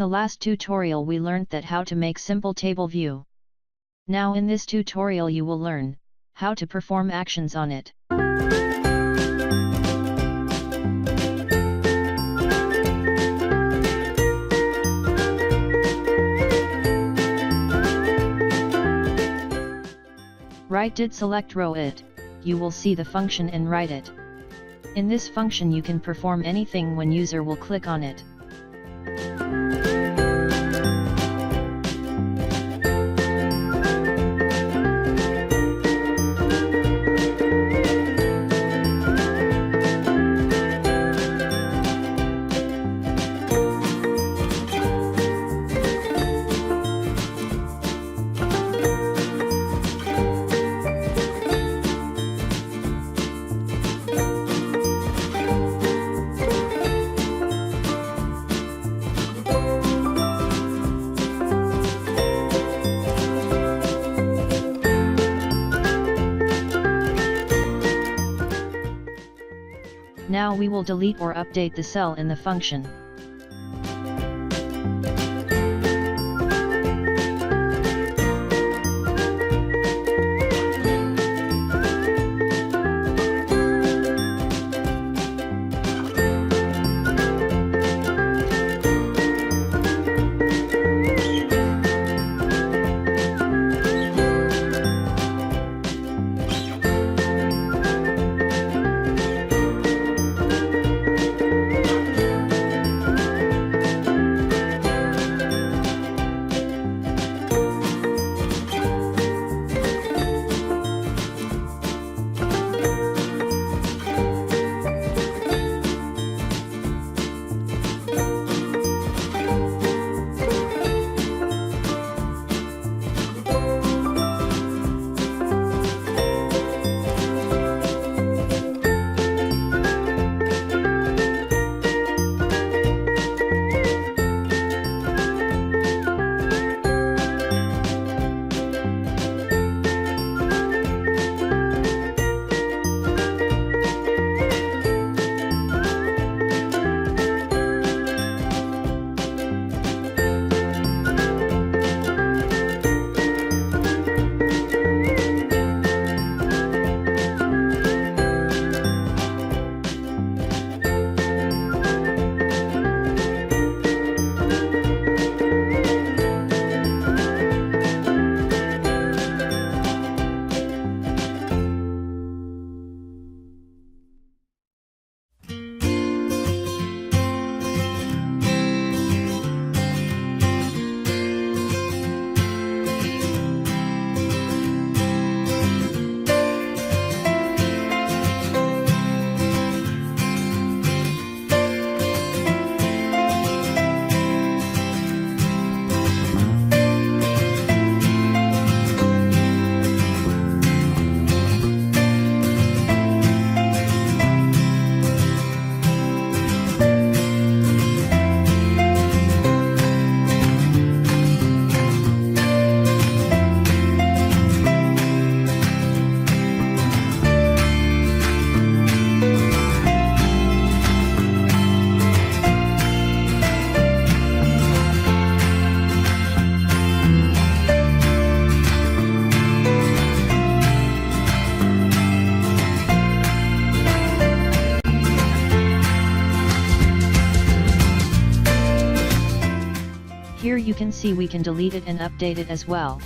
the last tutorial we learnt that how to make simple table view. Now in this tutorial you will learn how to perform actions on it. Right did select row it, you will see the function and write it. In this function you can perform anything when user will click on it. Now we will delete or update the cell in the function. Here you can see we can delete it and update it as well.